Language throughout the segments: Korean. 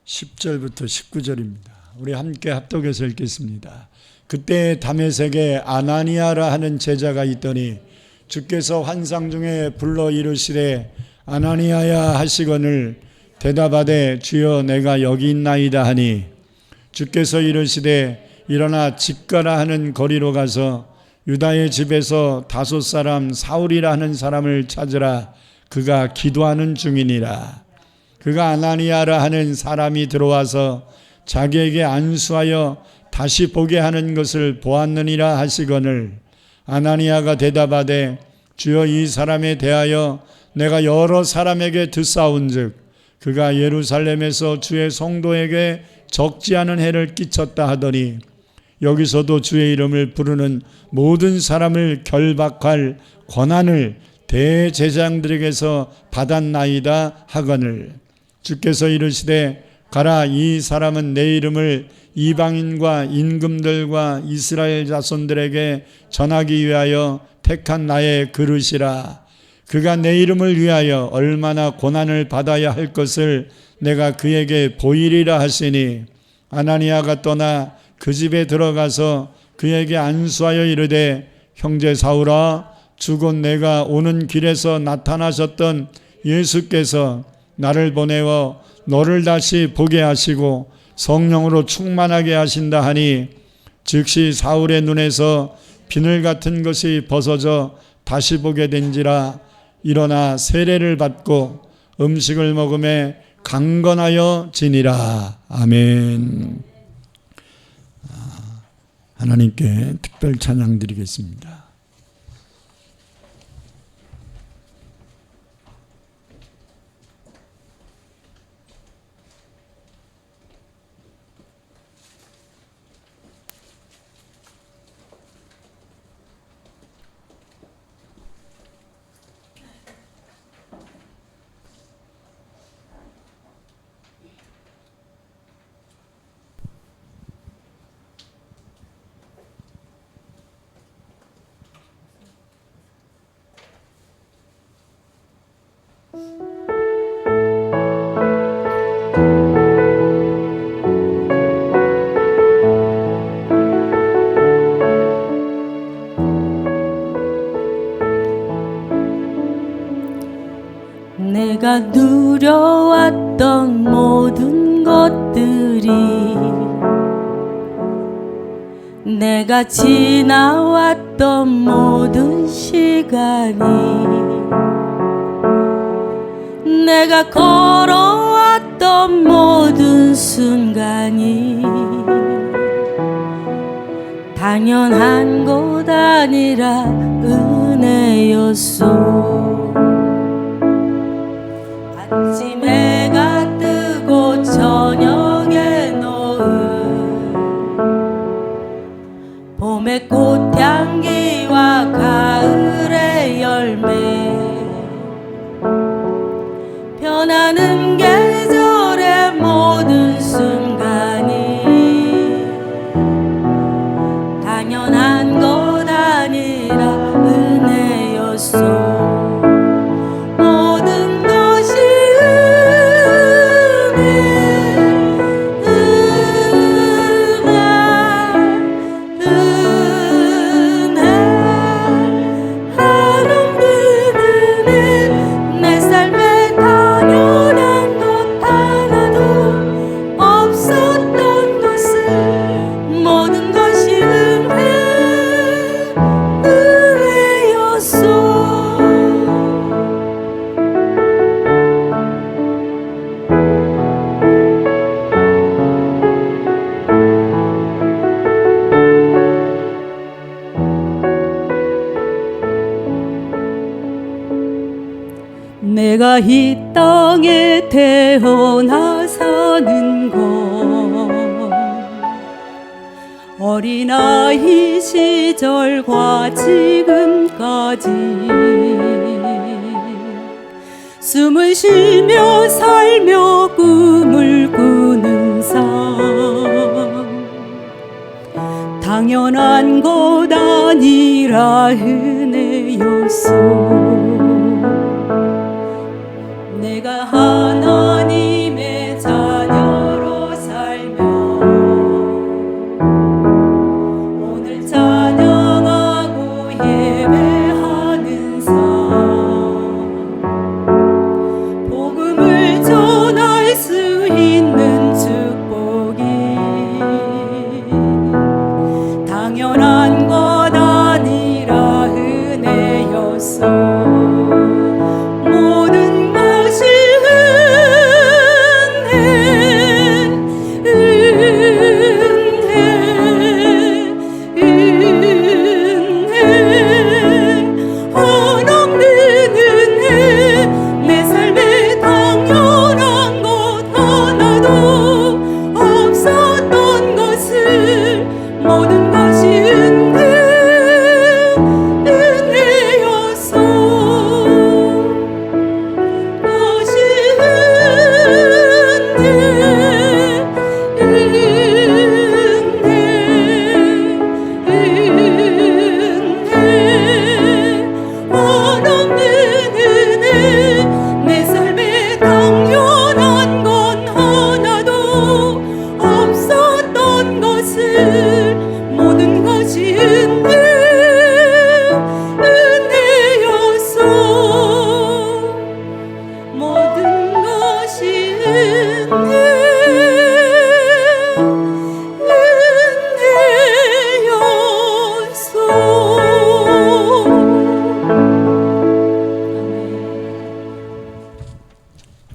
10절부터 19절입니다. 우리 함께 합독해서 읽겠습니다. 그때 다메섹에 아나니아라 하는 제자가 있더니 주께서 환상 중에 불러 이르시되 아나니아야 하시거늘 대답하되 주여 내가 여기 있나이다 하니 주께서 이르시되 일어나 집가라 하는 거리로 가서 유다의 집에서 다섯 사람 사울이라 하는 사람을 찾으라. 그가 기도하는 중이니라. 그가 아나니아라 하는 사람이 들어와서 자기에게 안수하여 다시 보게 하는 것을 보았느니라 하시거늘 아나니아가 대답하되 주여 이 사람에 대하여 내가 여러 사람에게 듣사온즉 그가 예루살렘에서 주의 성도에게 적지 않은 해를 끼쳤다 하더니 여기서도 주의 이름을 부르는 모든 사람을 결박할 권한을 대제장들에게서 받았나이다 하거늘 주께서 이르시되 가라 이 사람은 내 이름을 이방인과 임금들과 이스라엘 자손들에게 전하기 위하여 택한 나의 그릇이라. 그가 내 이름을 위하여 얼마나 고난을 받아야 할 것을 내가 그에게 보이리라 하시니 아나니아가 떠나 그 집에 들어가서 그에게 안수하여 이르되 형제 사울아 주곧 내가 오는 길에서 나타나셨던 예수께서 나를 보내어 너를 다시 보게 하시고 성령으로 충만하게 하신다 하니 즉시 사울의 눈에서 비늘 같은 것이 벗어져 다시 보게 된지라 일어나 세례를 받고 음식을 먹음에 강건하여 지니라. 아멘. 하나님께 특별 찬양 드리겠습니다. 내가 누려왔던 모든 것들이 내가 지나왔던 모든 시간이 내가 걸어왔던 모든 순간이 당연한 것 아니라 은혜였소. 아침 해가 뜨고 저녁에 노을 봄의 꽃향기와 가을의 열매 변하는 계절의 모든 순간이 당연한 것 아니라 은혜였소. 내가 이 땅에 태어나 사는 것 어린아이 시절과 지금까지 숨을 쉬며 살며 꿈을 꾸는 삶 당연한 것 아니라 은혜였소. 내가 하나님의 자녀로 한 것 아니라 은혜였소. 모든 것이 한없는 은혜. 내 삶에 당연한 것 하나도 없었던 것을 모든 것이 은혜였소. 것이 한없는 은혜. 내 삶에 당연한 건 하나도 없었던 것을 모든 것이 은혜였소. 모든 것이 은혜였소.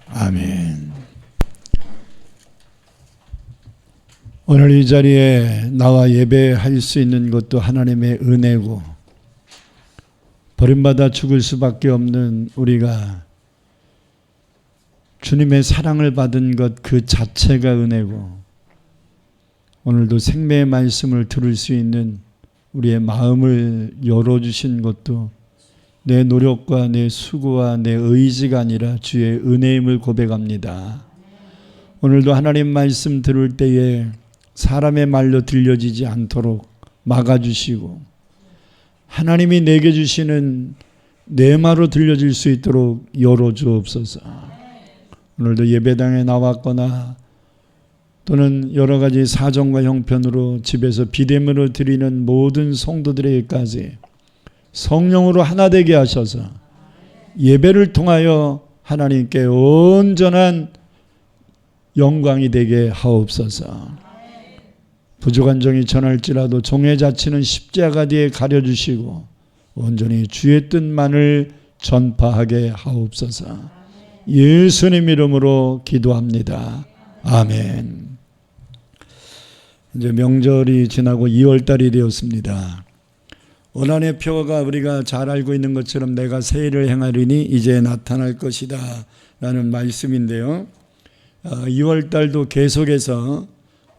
아멘. 오늘 이 자리에 나와 예배할 수 있는 것도 하나님의 은혜고, 버림받아 죽을 수밖에 없는 우리가 주님의 사랑을 받은 것 그 자체가 은혜고, 오늘도 생명의 말씀을 들을 수 있는 우리의 마음을 열어주신 것도 내 노력과 내 수고와 내 의지가 아니라 주의 은혜임을 고백합니다. 오늘도 하나님 말씀 들을 때에 사람의 말로 들려지지 않도록 막아주시고, 하나님이 내게 주시는 내 말로 들려질 수 있도록 열어주옵소서. 오늘도 예배당에 나왔거나 또는 여러 가지 사정과 형편으로 집에서 비대면으로 드리는 모든 성도들에게까지 성령으로 하나 되게 하셔서 예배를 통하여 하나님께 온전한 영광이 되게 하옵소서. 부족한 종이 전할지라도 종의 자치는 십자가 뒤에 가려주시고 온전히 주의 뜻만을 전파하게 하옵소서. 예수님 이름으로 기도합니다. 아멘. 이제 명절이 지나고 2월달이 되었습니다. 원한의 표가 우리가 잘 알고 있는 것처럼 내가 새해를 행하리니 이제 나타날 것이다 라는 말씀인데요. 2월달도 계속해서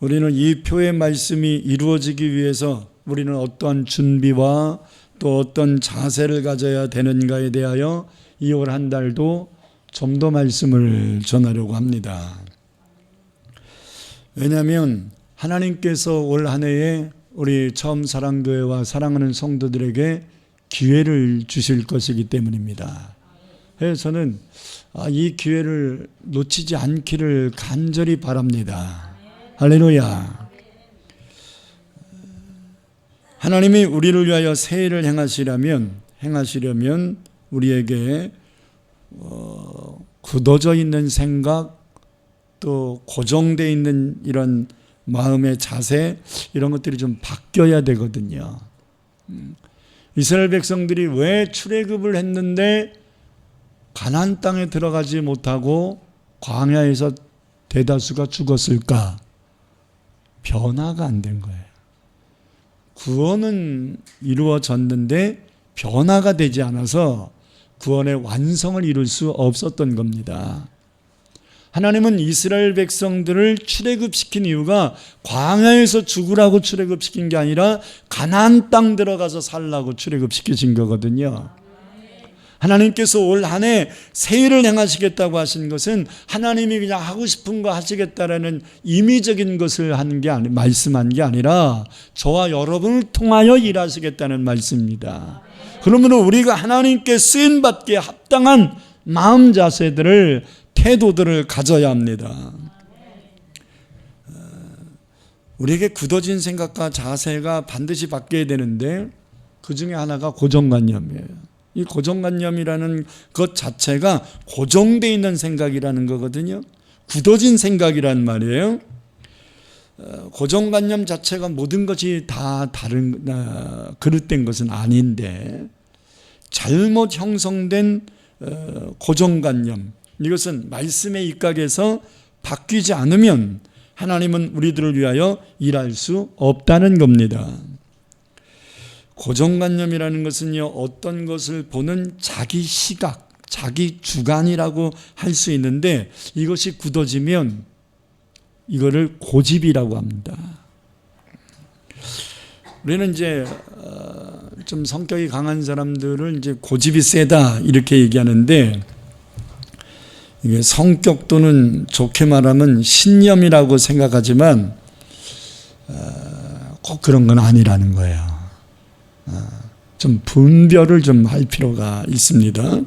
우리는 이 표의 말씀이 이루어지기 위해서 우리는 어떠한 준비와 또 어떤 자세를 가져야 되는가에 대하여 2월 한 달도 좀 더 말씀을 전하려고 합니다. 왜냐하면 하나님께서 올 한 해에 우리 처음 사랑교회와 사랑하는 성도들에게 기회를 주실 것이기 때문입니다. 그래서 저는 이 기회를 놓치지 않기를 간절히 바랍니다. 할렐루야. 하나님이 우리를 위하여 새해를 행하시려면 우리에게 굳어져 있는 생각, 또 고정되어 있는 이런 마음의 자세, 이런 것들이 좀 바뀌어야 되거든요. 이스라엘 백성들이 왜 출애굽을 했는데 가나안 땅에 들어가지 못하고 광야에서 대다수가 죽었을까? 변화가 안 된 거예요. 구원은 이루어졌는데 변화가 되지 않아서 구원의 완성을 이룰 수 없었던 겁니다. 하나님은 이스라엘 백성들을 출애굽시킨 이유가 광야에서 죽으라고 출애굽시킨 게 아니라 가나안 땅 들어가서 살라고 출애굽시키신 거거든요. 하나님께서 올 한 해 새해를 행하시겠다고 하신 것은 하나님이 그냥 하고 싶은 거 하시겠다라는 임의적인 것을 하는 게 말씀한 게 아니라 저와 여러분을 통하여 일하시겠다는 말씀입니다. 그러므로 우리가 하나님께 쓰임 받기에 합당한 마음 자세들을, 태도들을 가져야 합니다. 우리에게 굳어진 생각과 자세가 반드시 바뀌어야 되는데 그 중에 하나가 고정관념이에요. 이 고정관념이라는 것 자체가 고정되어 있는 생각이라는 거거든요. 굳어진 생각이란 말이에요. 고정관념 자체가 모든 것이 다 그릇된 것은 아닌데 잘못 형성된 고정관념, 이것은 말씀의 입각에서 바뀌지 않으면 하나님은 우리들을 위하여 일할 수 없다는 겁니다. 고정관념이라는 것은요, 어떤 것을 보는 자기 시각, 자기 주관이라고 할 수 있는데 이것이 굳어지면 이거를 고집이라고 합니다. 우리는 이제 좀 성격이 강한 사람들을 이제 고집이 세다 이렇게 얘기하는데, 이게 성격 또는 좋게 말하면 신념이라고 생각하지만 꼭 그런 건 아니라는 거예요. 좀 분별을 좀 할 필요가 있습니다.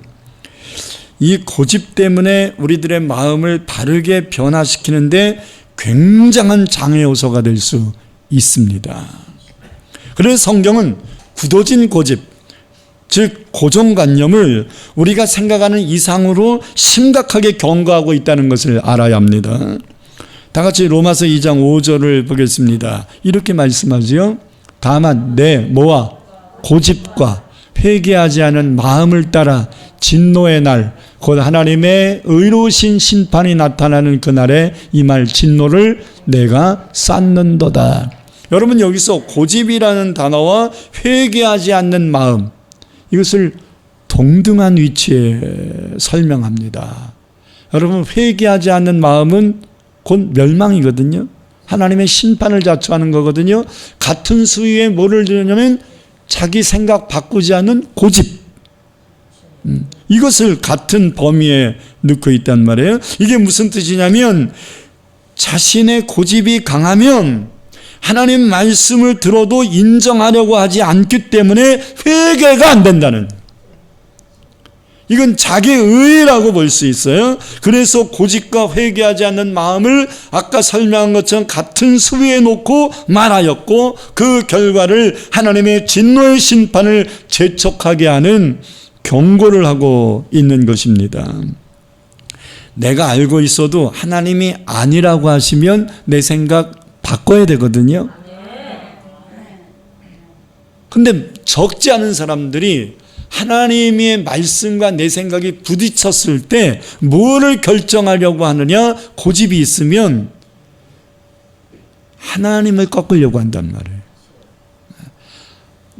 이 고집 때문에 우리들의 마음을 바르게 변화시키는데 굉장한 장애 요소가 될 수 있습니다. 그래서 성경은 굳어진 고집, 즉 고정관념을 우리가 생각하는 이상으로 심각하게 경고하고 있다는 것을 알아야 합니다. 다 같이 로마서 2장 5절을 보겠습니다. 이렇게 말씀하지요. 다만 내 뭐와 고집과 회개하지 않은 마음을 따라 진노의 날, 곧 하나님의 의로우신 심판이 나타나는 그날에 이 말 진노를 내가 쌓는도다. 여러분, 여기서 고집이라는 단어와 회개하지 않는 마음, 이것을 동등한 위치에 설명합니다. 여러분, 회개하지 않는 마음은 곧 멸망이거든요. 하나님의 심판을 자초하는 거거든요. 같은 수위에 뭐를 두냐면 자기 생각 바꾸지 않는 고집, 이것을 같은 범위에 넣고 있단 말이에요. 이게 무슨 뜻이냐면 자신의 고집이 강하면 하나님 말씀을 들어도 인정하려고 하지 않기 때문에 회개가 안 된다는, 이건 자기 의의라고 볼 수 있어요. 그래서 고집과 회개하지 않는 마음을 아까 설명한 것처럼 같은 수위에 놓고 말하였고, 그 결과를 하나님의 진노의 심판을 재촉하게 하는 경고를 하고 있는 것입니다. 내가 알고 있어도 하나님이 아니라고 하시면 내 생각 바꿔야 되거든요. 근데 적지 않은 사람들이 하나님의 말씀과 내 생각이 부딪혔을 때 뭐를 결정하려고 하느냐, 고집이 있으면 하나님을 꺾으려고 한단 말이에요.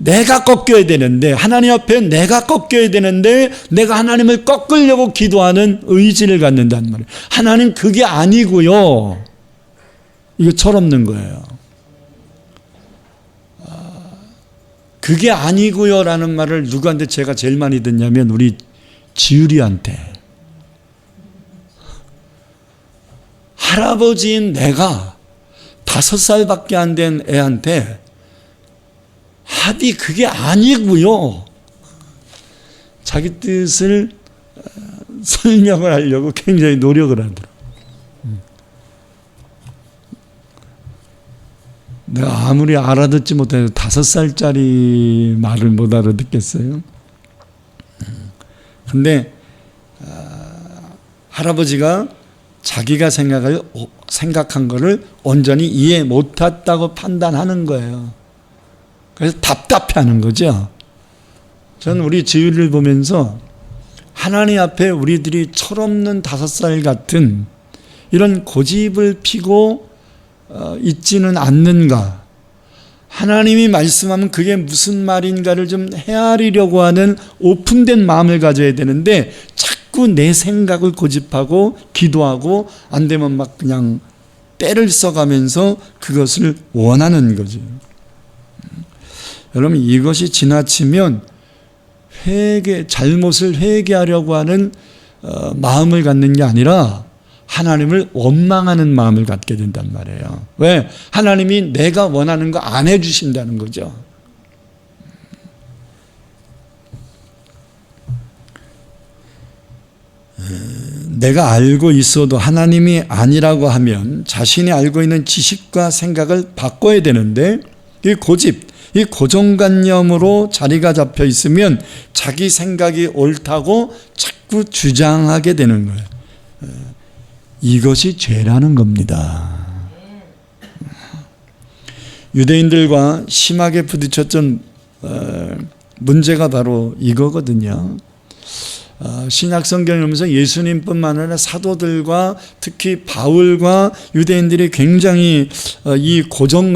내가 꺾여야 되는데, 하나님 앞에 내가 꺾여야 되는데 내가 하나님을 꺾으려고 기도하는 의지를 갖는단 말이에요. 하나님 그게 아니고요. 이거 철없는 거예요. 그게 아니고요 라는 말을 누구한테 제가 제일 많이 듣냐면 우리 지율이한테. 할아버지인 내가 5살밖에 안 된 애한테 합이 그게 아니고요, 자기 뜻을 설명을 하려고 굉장히 노력을 하더라고요. 내가 아무리 알아듣지 못해도 5살짜리 말을 못 알아듣겠어요. 근데 할아버지가 자기가 생각한 거를 온전히 이해 못했다고 판단하는 거예요. 그래서 답답해하는 거죠. 저는 우리 지율을 보면서 하나님 앞에 우리들이 철없는 5살 같은 이런 고집을 피고 있지는 않는가, 하나님이 말씀하면 그게 무슨 말인가를 좀 헤아리려고 하는 오픈된 마음을 가져야 되는데 자꾸 내 생각을 고집하고 기도하고 안 되면 막 그냥 때를 써가면서 그것을 원하는 거죠. 여러분, 이것이 지나치면 잘못을 회개하려고 하는 마음을 갖는 게 아니라 하나님을 원망하는 마음을 갖게 된단 말이에요. 왜? 하나님이 내가 원하는 거 안 해주신다는 거죠. 내가 알고 있어도 하나님이 아니라고 하면 자신이 알고 있는 지식과 생각을 바꿔야 되는데, 이 고집, 이 고정관념으로 자리가 잡혀 있으면 자기 생각이 옳다고 자꾸 주장하게 되는 거예요. 이것이 죄라는 겁니다. 유대인들과 심하게 부딪혔던 문제가 바로 이거거든요. 신약 성경을 보면서 예수님뿐만 아니라 사도들과 특히 바울과 유대인들이 굉장히 이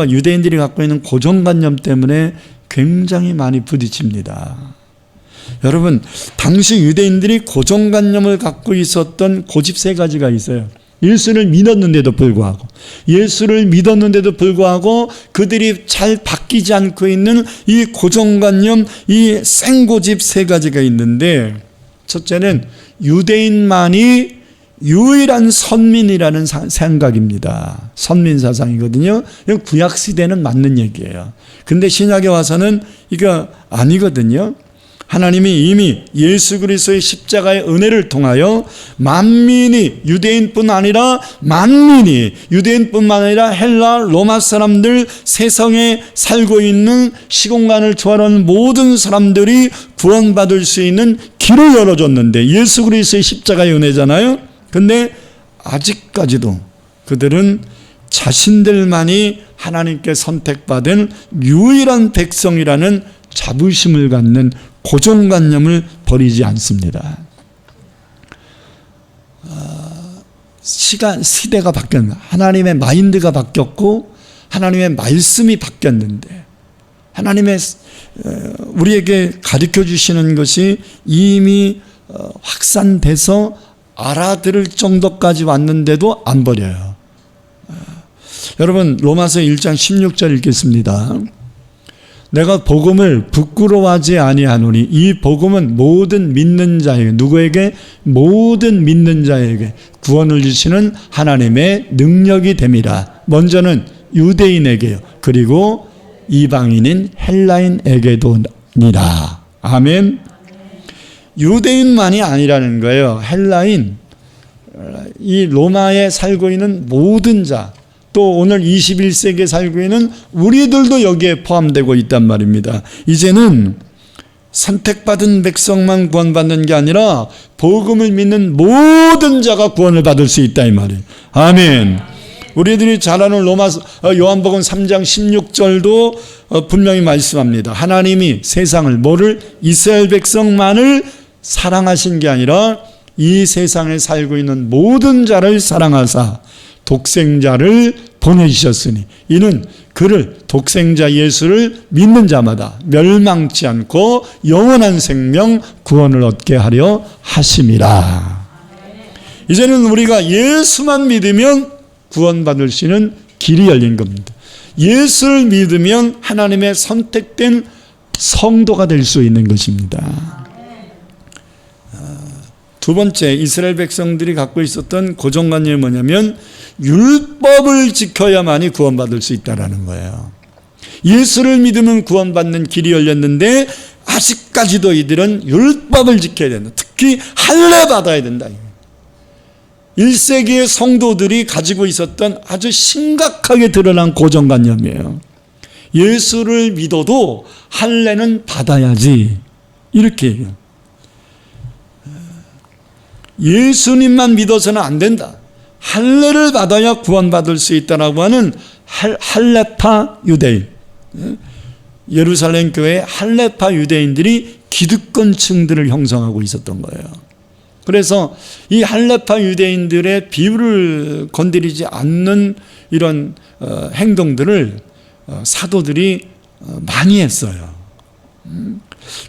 유대인들이 갖고 있는 고정관념 때문에 굉장히 많이 부딪힙니다. 여러분, 당시 유대인들이 고정관념을 갖고 있었던 고집 세 가지가 있어요. 예수를 믿었는데도 불구하고 그들이 잘 바뀌지 않고 있는 이 고정관념, 이 생고집 세 가지가 있는데, 첫째는 유대인만이 유일한 선민이라는 생각입니다. 선민 사상이거든요. 구약시대는 맞는 얘기예요. 근데 신약에 와서는 이거 아니거든요. 하나님이 이미 예수 그리스도의 십자가의 은혜를 통하여 만민이, 유대인뿐 아니라 만민이, 유대인뿐만 아니라 헬라, 로마 사람들, 세상에 살고 있는 시공간을 초월하는 모든 사람들이 구원받을 수 있는 길을 열어줬는데, 예수 그리스도의 십자가의 은혜잖아요. 근데 아직까지도 그들은 자신들만이 하나님께 선택받은 유일한 백성이라는 자부심을 갖는 고정관념을 버리지 않습니다. 시대가 바뀌었는데, 하나님의 마인드가 바뀌었고 하나님의 말씀이 바뀌었는데, 하나님의 우리에게 가르쳐 주시는 것이 이미 확산돼서 알아들을 정도까지 왔는데도 안 버려요. 여러분, 로마서 1장 16절 읽겠습니다. 내가 복음을 부끄러워하지 아니하노니 이 복음은 모든 믿는 자에게, 누구에게? 모든 믿는 자에게 구원을 주시는 하나님의 능력이 됨이라. 먼저는 유대인에게요, 그리고 이방인인 헬라인에게도니라. 아멘. 유대인만이 아니라는 거예요. 헬라인, 이 로마에 살고 있는 모든 자, 또 오늘 21세기에 살고 있는 우리들도 여기에 포함되고 있단 말입니다. 이제는 선택받은 백성만 구원받는 게 아니라 복음을 믿는 모든 자가 구원을 받을 수 있다, 이 말이에요. 아멘. 우리들이 잘 아는 요한복음 3장 16절도 분명히 말씀합니다. 하나님이 세상을, 뭐를? 이스라엘 백성만을 사랑하신 게 아니라 이 세상에 살고 있는 모든 자를 사랑하사 독생자를 보내주셨으니 이는 그를, 독생자 예수를 믿는 자마다 멸망치 않고 영원한 생명 구원을 얻게 하려 하심이라. 이제는 우리가 예수만 믿으면 구원받을 수 있는 길이 열린 겁니다. 예수를 믿으면 하나님의 선택된 성도가 될 수 있는 것입니다. 두 번째, 이스라엘 백성들이 갖고 있었던 고정관념이 뭐냐면 율법을 지켜야만이 구원받을 수 있다는 거예요. 예수를 믿으면 구원받는 길이 열렸는데 아직까지도 이들은 율법을 지켜야 된다. 특히 할례 받아야 된다. 1세기의 성도들이 가지고 있었던 아주 심각하게 드러난 고정관념이에요. 예수를 믿어도 할례는 받아야지, 이렇게 얘기해요. 예수님만 믿어서는 안 된다. 할례를 받아야 구원받을 수 있다라고 하는 할례파 유대인, 예루살렘 교회 할례파 유대인들이 기득권층들을 형성하고 있었던 거예요. 그래서 이 할례파 유대인들의 비율을 건드리지 않는 이런 행동들을 사도들이 많이 했어요.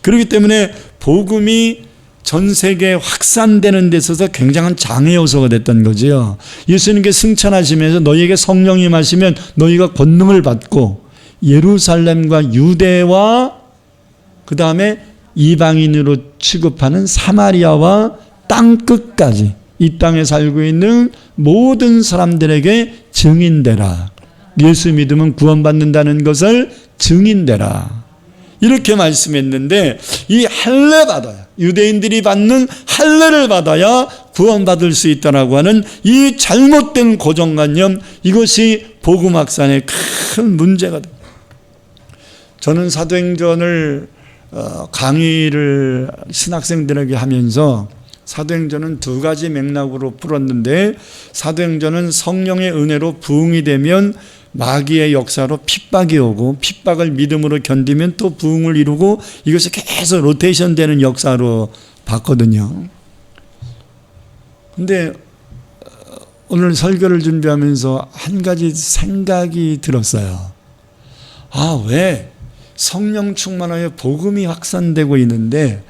그렇기 때문에 복음이 전 세계에 확산되는 데 있어서 굉장한 장애 요소가 됐던 거지요. 예수님께 승천하시면서 너희에게 성령이 임하시면 너희가 권능을 받고 예루살렘과 유대와 그 다음에 이방인으로 취급하는 사마리아와 땅끝까지 이 땅에 살고 있는 모든 사람들에게 증인되라. 예수 믿으면 구원받는다는 것을 증인되라. 이렇게 말씀했는데 이 할례 받아야, 유대인들이 받는 할례를 받아야 구원받을 수 있다라고 하는 이 잘못된 고정관념, 이것이 복음 확산에 큰 문제가 됩니다. 저는 사도행전을 강의를 신학생들에게 하면서 사도행전은 두 가지 맥락으로 풀었는데, 사도행전은 성령의 은혜로 부흥이 되면 마귀의 역사로 핍박이 오고 핍박을 믿음으로 견디면 또 부흥을 이루고 이것이 계속 로테이션 되는 역사로 봤거든요. 근데 오늘 설교를 준비하면서 한 가지 생각이 들었어요. 왜 성령 충만하여 복음이 확산되고 있는데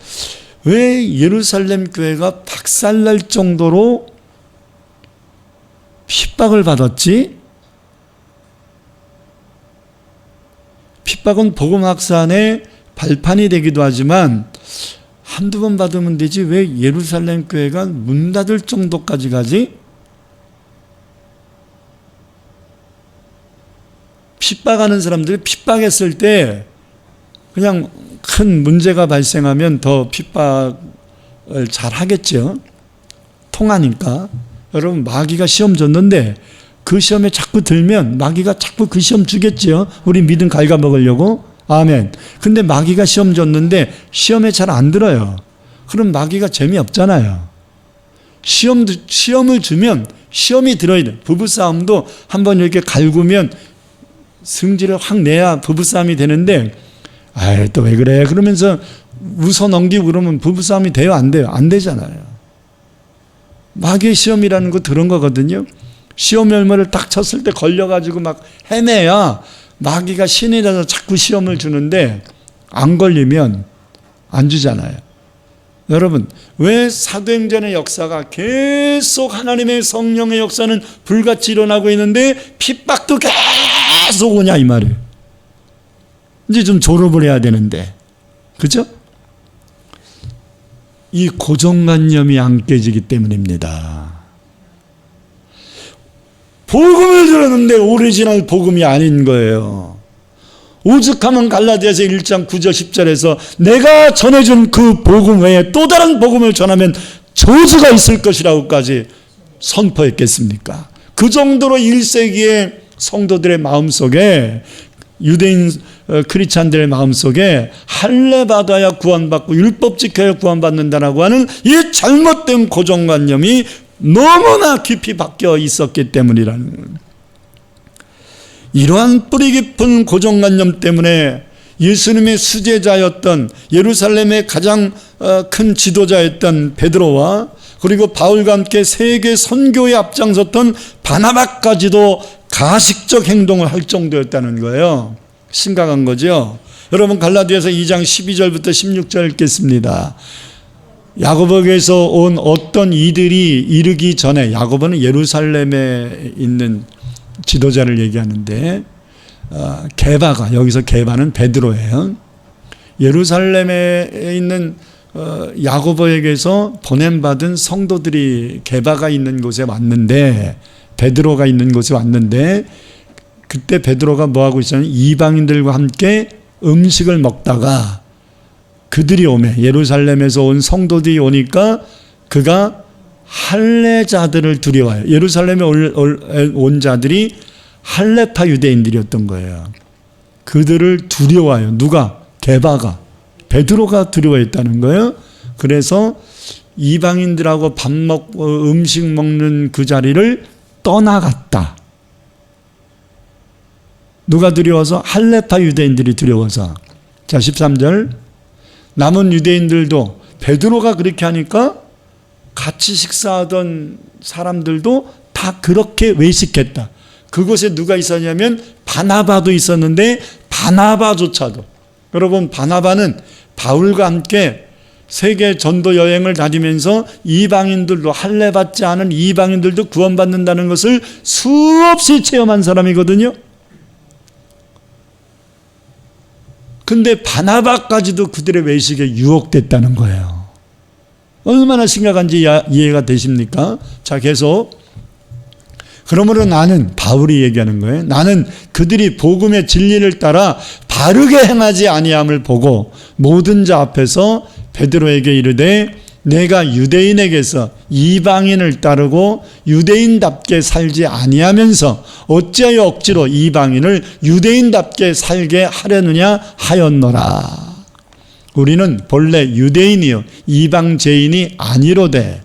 왜 예루살렘 교회가 박살날 정도로 핍박을 받았지? 핍박은 복음 확산의 발판이 되기도 하지만 한두 번 받으면 되지 왜 예루살렘 교회가 문 닫을 정도까지 가지? 핍박하는 사람들이 핍박했을 때 그냥 큰 문제가 발생하면 더 핍박을 잘 하겠죠. 통하니까. 여러분 마귀가 시험 줬는데 그 시험에 자꾸 들면 마귀가 자꾸 그 시험 주겠죠. 우리 믿음 갉아먹으려고. 아멘. 근데 마귀가 시험 줬는데 시험에 잘 안 들어요. 그럼 마귀가 재미없잖아요. 시험을 주면 시험이 들어야 돼. 부부싸움도 한번 이렇게 갈구면 승질을 확 내야 부부싸움이 되는데 또 왜 그래? 그러면서 웃어 넘기고 그러면 부부싸움이 돼요? 안 돼요? 안 되잖아요. 마귀의 시험이라는 거 그런 거거든요. 시험 열매를 딱 쳤을 때 걸려가지고 막 헤매야 마귀가 신이라서 자꾸 시험을 주는데 안 걸리면 안 주잖아요. 여러분 왜 사도행전의 역사가 계속 하나님의 성령의 역사는 불같이 일어나고 있는데 핍박도 계속 오냐 이 말이에요. 이제 좀 졸업을 해야 되는데 그죠? 이 고정관념이 안 깨지기 때문입니다. 복음을 들었는데 오리지널 복음이 아닌 거예요. 오죽하면 갈라디아서 1장 9절 10절에서 내가 전해준 그 복음 외에 또 다른 복음을 전하면 저주가 있을 것이라고까지 선포했겠습니까? 그 정도로 1세기의 성도들의 마음속에 유대인 크리스찬들의 마음속에 할례 받아야 구원받고 율법 지켜야 구원받는다라고 하는 이 잘못된 고정관념이 너무나 깊이 박혀 있었기 때문이라는 거예요. 이러한 뿌리 깊은 고정관념 때문에 예수님의 수제자였던 예루살렘의 가장 큰 지도자였던 베드로와 그리고 바울과 함께 세계 선교에 앞장섰던 바나바까지도 가식적 행동을 할 정도였다는 거예요. 심각한 거죠. 여러분 갈라디아서 2장 12절부터 16절 읽겠습니다. 야고보에게서 온 어떤 이들이 이르기 전에, 야고보는 예루살렘에 있는 지도자를 얘기하는데 게바가, 여기서 게바는 베드로예요. 예루살렘에 있는 야고보에게서 보냄받은 성도들이 게바가 있는 곳에 왔는데, 베드로가 있는 곳에 왔는데, 그때 베드로가 뭐하고 있었냐면 이방인들과 함께 음식을 먹다가 그들이 오매, 예루살렘에서 온 성도들이 오니까 그가 할례자들을 두려워해요. 예루살렘에 온 자들이 할례파 유대인들이었던 거예요. 그들을 두려워해요. 누가? 게바가, 베드로가 두려워했다는 거예요. 그래서 이방인들하고 밥 먹고 음식 먹는 그 자리를 떠나갔다. 누가 두려워서? 할례파 유대인들이 두려워서. 자, 13절. 남은 유대인들도 베드로가 그렇게 하니까 같이 식사하던 사람들도 다 그렇게 외식했다. 그곳에 누가 있었냐면 바나바도 있었는데, 바나바조차도, 여러분 바나바는 바울과 함께 세계 전도 여행을 다니면서 이방인들도, 할례 받지 않은 이방인들도 구원받는다는 것을 수없이 체험한 사람이거든요. 근데 바나바까지도 그들의 외식에 유혹됐다는 거예요. 얼마나 심각한지 이해가 되십니까? 자, 계속. 그러므로 나는, 바울이 얘기하는 거예요. 나는 그들이 복음의 진리를 따라 바르게 행하지 아니함을 보고 모든 자 앞에서 베드로에게 이르되, 내가 유대인에게서 이방인을 따르고 유대인답게 살지 아니하면서 어찌하여 억지로 이방인을 유대인답게 살게 하려느냐 하였노라. 우리는 본래 유대인이요 이방제인이 아니로되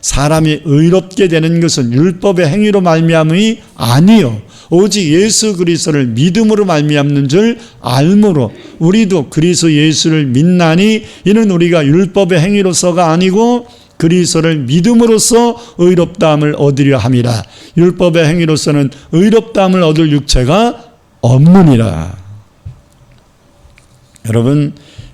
사람이 의롭게 되는 것은 율법의 행위로 말미암음이 아니요 오직 예수 그리스도를 믿음으로 말미암는 줄 알므로 우리도 그리스도 예수를 믿나니 이는 우리가 율법의 행위로서가 아니고 그리스도를 믿음으로써 의롭다함을 얻으려 함이라. 율법의 행위로서는 의롭다함을 얻을 육체가 없느니라. 여러분,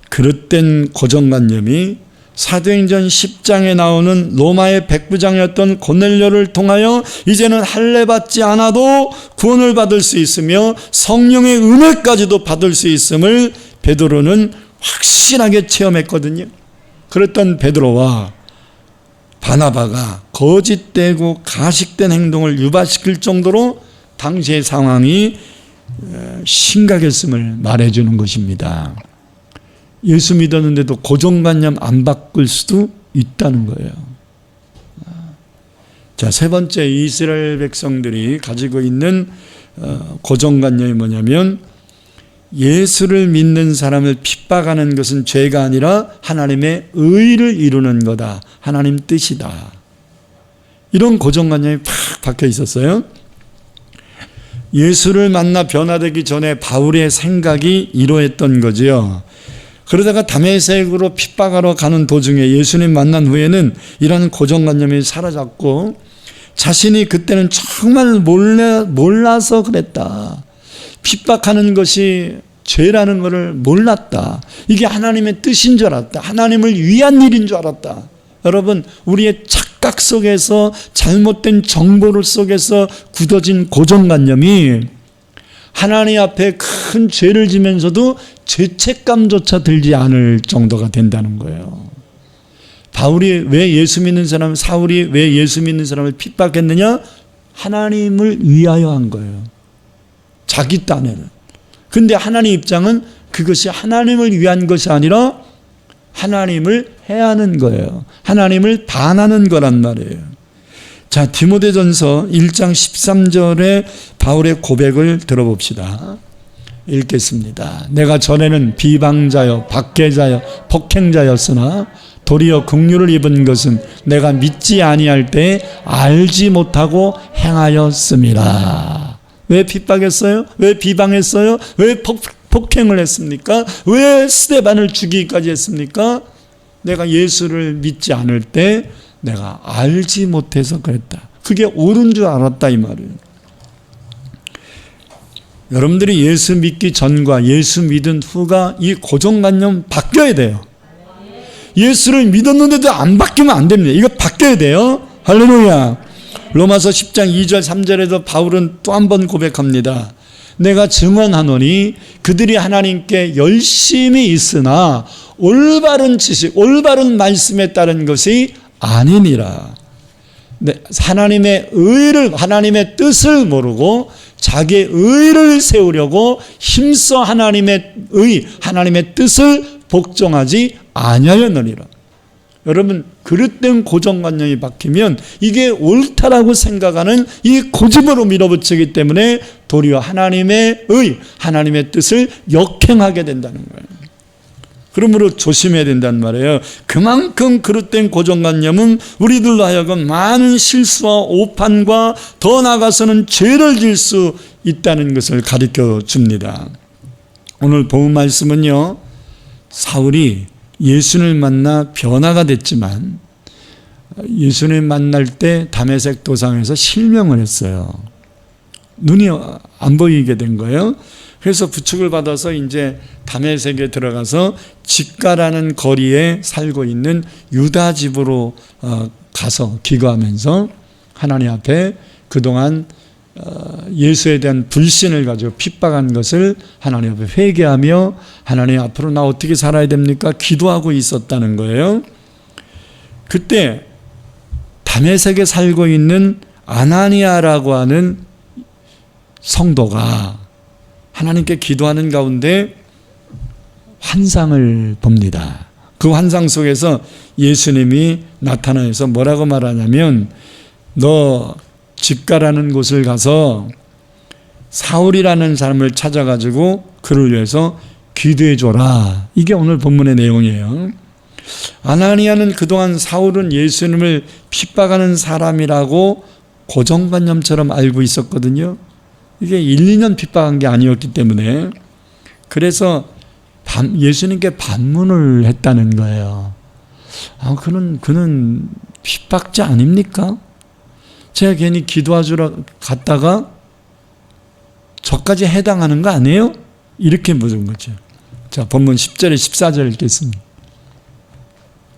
그릇된 고정관념이 사도행전 10장에 나오는 로마의 백부장이었던 고넬료를 통하여 이제는 할례 받지 않아도 구원을 받을 수 있으며 성령의 은혜까지도 받을 수 있음을 베드로는 확실하게 체험했거든요. 그랬던 베드로와 바나바가 거짓되고 가식된 행동을 유발시킬 정도로 당시의 상황이 심각했음을 말해주는 것입니다. 예수 믿었는데도 고정관념 안 바꿀 수도 있다는 거예요. 자, 세 번째 이스라엘 백성들이 가지고 있는 고정관념이 뭐냐면 예수를 믿는 사람을 핍박하는 것은 죄가 아니라 하나님의 의를 이루는 거다. 하나님 뜻이다. 이런 고정관념이 팍 박혀 있었어요. 예수를 만나 변화되기 전에 바울의 생각이 이러했던 거지요. 그러다가 다메섹으로 핍박하러 가는 도중에 예수님 만난 후에는 이런 고정관념이 사라졌고 자신이 그때는 정말 몰라서 그랬다. 핍박하는 것이 죄라는 것을 몰랐다. 이게 하나님의 뜻인 줄 알았다. 하나님을 위한 일인 줄 알았다. 여러분, 우리의 착각 속에서 잘못된 정보를 속에서 굳어진 고정관념이 하나님 앞에 큰 죄를 지면서도 죄책감조차 들지 않을 정도가 된다는 거예요. 사울이 왜 예수 믿는 사람을 핍박했느냐? 하나님을 위하여 한 거예요. 자기 딴에는. 근데 하나님 입장은 그것이 하나님을 위한 것이 아니라 하나님을 해하는 거예요. 하나님을 반하는 거란 말이에요. 자, 디모데전서 1장 13절에 바울의 고백을 들어봅시다. 읽겠습니다. 내가 전에는 비방자여 박해자여 폭행자였으나 도리어 긍휼을 입은 것은 내가 믿지 아니할 때 알지 못하고 행하였음이라. 왜 핍박했어요? 왜 비방했어요? 왜 폭행을 했습니까? 왜 스데반을 죽이기까지 했습니까? 내가 예수를 믿지 않을 때 내가 알지 못해서 그랬다. 그게 옳은 줄 알았다 이 말이에요. 여러분들이 예수 믿기 전과 예수 믿은 후가 이 고정관념 바뀌어야 돼요. 예수를 믿었는데도 안 바뀌면 안 됩니다. 이거 바뀌어야 돼요. 할렐루야. 로마서 10장 2절 3절에도 바울은 또 한 번 고백합니다. 내가 증언하노니 그들이 하나님께 열심히 있으나 올바른 지식, 올바른 말씀에 따른 것이 아니니라. 하나님의 의를, 하나님의 뜻을 모르고 자기의 의를 세우려고 힘써 하나님의 의, 하나님의 뜻을 복종하지 아니하였느니라. 여러분, 그릇된 고정관념이 박히면 이게 옳다라고 생각하는 이 고집으로 밀어붙이기 때문에 도리어 하나님의 의, 하나님의 뜻을 역행하게 된다는 거예요. 그러므로 조심해야 된단 말이에요. 그만큼 그릇된 고정관념은 우리들로 하여금 많은 실수와 오판과 더 나아가서는 죄를 질 수 있다는 것을 가르쳐 줍니다. 오늘 본 말씀은요, 사울이 예수를 만나 변화가 됐지만 예수님 만날 때 다메섹 도상에서 실명을 했어요. 눈이 안 보이게 된 거예요. 그래서 부축을 받아서 이제 다메섹에 들어가서 집가라는 거리에 살고 있는 유다 집으로 가서 기거하면서 하나님 앞에 그동안 예수에 대한 불신을 가지고 핍박한 것을 하나님 앞에 회개하며 하나님 앞으로 나 어떻게 살아야 됩니까? 기도하고 있었다는 거예요. 그때 다메섹에 살고 있는 아나니아라고 하는 성도가 하나님께 기도하는 가운데 환상을 봅니다. 그 환상 속에서 예수님이 나타나서 뭐라고 말하냐면 너 집가라는 곳을 가서 사울이라는 사람을 찾아가지고 그를 위해서 기도해 줘라. 이게 오늘 본문의 내용이에요. 아나니아는 그동안 사울은 예수님을 핍박하는 사람이라고 고정관념처럼 알고 있었거든요. 이게 1, 2년 핍박한 게 아니었기 때문에 그래서 예수님께 반문을 했다는 거예요. 그는 핍박자 아닙니까? 제가 괜히 기도하주러 갔다가 저까지 해당하는 거 아니에요? 이렇게 물은 거죠. 자, 본문 10절에 14절 읽겠습니다.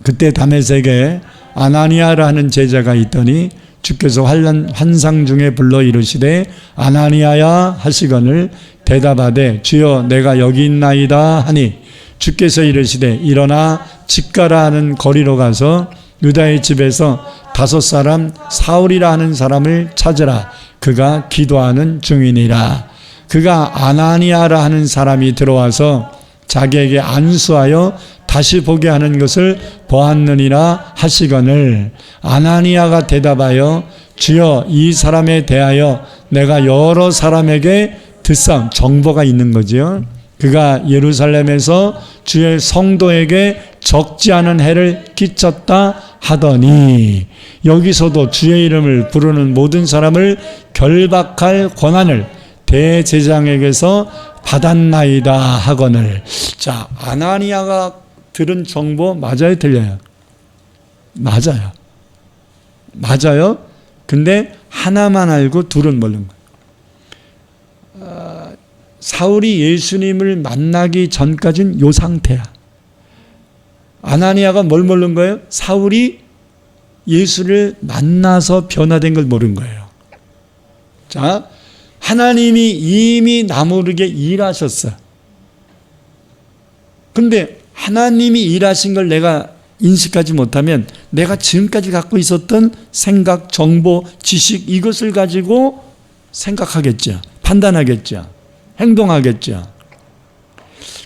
그때 다메섹에 아나니아라는 제자가 있더니 주께서 환상 중에 불러 이르시되 아나니아야 하시거늘 대답하되 주여 내가 여기 있나이다 하니 주께서 이르시되 일어나 집가라 하는 거리로 가서 유다의 집에서 5사람 사울이라 하는 사람을 찾으라. 그가 기도하는 중이니라. 그가 아나니아라 하는 사람이 들어와서 자기에게 안수하여 다시 보게 하는 것을 보았느니라 하시거늘 아나니아가 대답하여 주여 이 사람에 대하여 내가 여러 사람에게 듣사온 정보가 있는 거죠. 그가 예루살렘에서 주의 성도에게 적지 않은 해를 끼쳤다 하더니 여기서도 주의 이름을 부르는 모든 사람을 결박할 권한을 대제장에게서 받았나이다 하거늘. 자, 아나니아가 들은 정보 맞아요, 틀려요? 맞아요. 근데 하나만 알고 둘은 모르는 거예요. 사울이 예수님을 만나기 전까지는 요 상태야. 아나니아가 뭘 모르는 거예요? 사울이 예수를 만나서 변화된 걸 모르는 거예요. 자, 하나님이 이미 나 모르게 일하셨어. 근데 하나님이 일하신 걸 내가 인식하지 못하면 내가 지금까지 갖고 있었던 생각, 정보, 지식 이것을 가지고 생각하겠죠. 판단하겠죠. 행동하겠죠.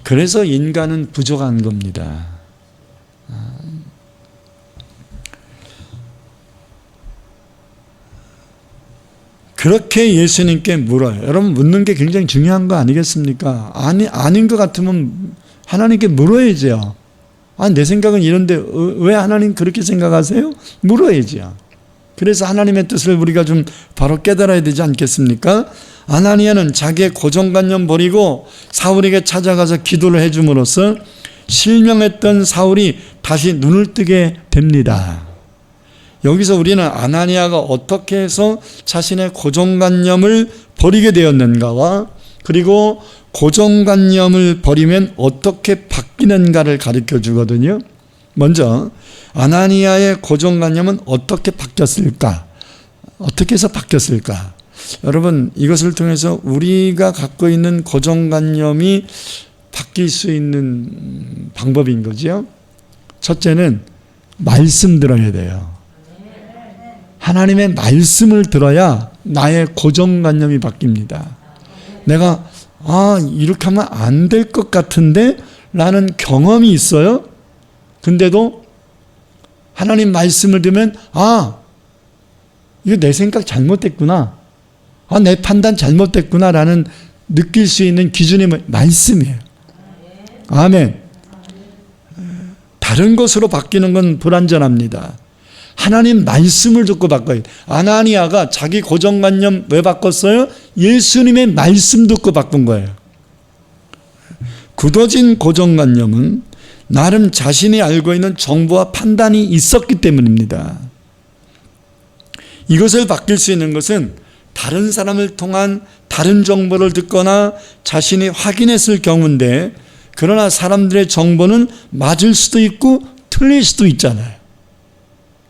그래서 인간은 부족한 겁니다. 그렇게 예수님께 물어요. 여러분 묻는 게 굉장히 중요한 거 아니겠습니까? 아닌 것 같으면 하나님께 물어야죠. 내 생각은 이런데 왜 하나님 그렇게 생각하세요? 물어야죠. 그래서 하나님의 뜻을 우리가 좀 바로 깨달아야 되지 않겠습니까? 아나니아는 자기의 고정관념 버리고 사울에게 찾아가서 기도를 해줌으로써 실명했던 사울이 다시 눈을 뜨게 됩니다. 여기서 우리는 아나니아가 어떻게 해서 자신의 고정관념을 버리게 되었는가와 그리고 고정관념을 버리면 어떻게 바뀌는가를 가르쳐 주거든요. 먼저 아나니아의 고정관념은 어떻게 바뀌었을까? 어떻게 해서 바뀌었을까? 여러분 이것을 통해서 우리가 갖고 있는 고정관념이 바뀔 수 있는 방법인 거죠. 첫째는 말씀 들어야 돼요. 하나님의 말씀을 들어야 나의 고정관념이 바뀝니다. 내가 이렇게 하면 안 될 것 같은데 라는 경험이 있어요. 근데도 하나님 말씀을 들으면 이거 내 생각 잘못됐구나. 내 판단 잘못됐구나 라는 느낄 수 있는 기준이 말씀이에요. 아멘. 다른 것으로 바뀌는 건 불완전합니다. 하나님 말씀을 듣고 바꿔야 돼. 아나니아가 자기 고정관념 왜 바꿨어요? 예수님의 말씀 듣고 바꾼 거예요. 굳어진 고정관념은 나름 자신이 알고 있는 정보와 판단이 있었기 때문입니다. 이것을 바뀔 수 있는 것은 다른 사람을 통한 다른 정보를 듣거나 자신이 확인했을 경우인데 그러나 사람들의 정보는 맞을 수도 있고 틀릴 수도 있잖아요.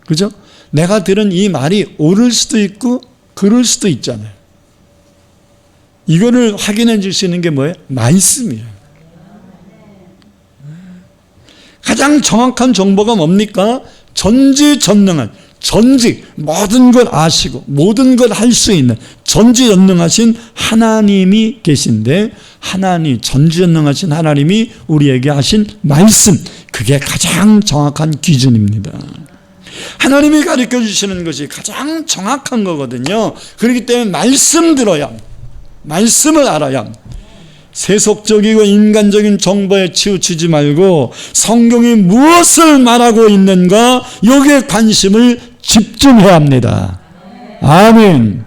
그죠? 내가 들은 이 말이 옳을 수도 있고 그럴 수도 있잖아요. 이거를 확인해 줄 수 있는 게 뭐예요? 말씀이에요. 가장 정확한 정보가 뭡니까? 전지전능한, 모든 걸 아시고 모든 걸 할 수 있는 전지전능하신 하나님이 계신데 전지전능하신 하나님이 우리에게 하신 말씀, 그게 가장 정확한 기준입니다. 하나님이 가르쳐 주시는 것이 가장 정확한 거거든요. 그렇기 때문에 말씀 들어야, 말씀을 알아야, 세속적이고 인간적인 정보에 치우치지 말고 성경이 무엇을 말하고 있는가 여기에 관심을 집중해야 합니다. 아멘.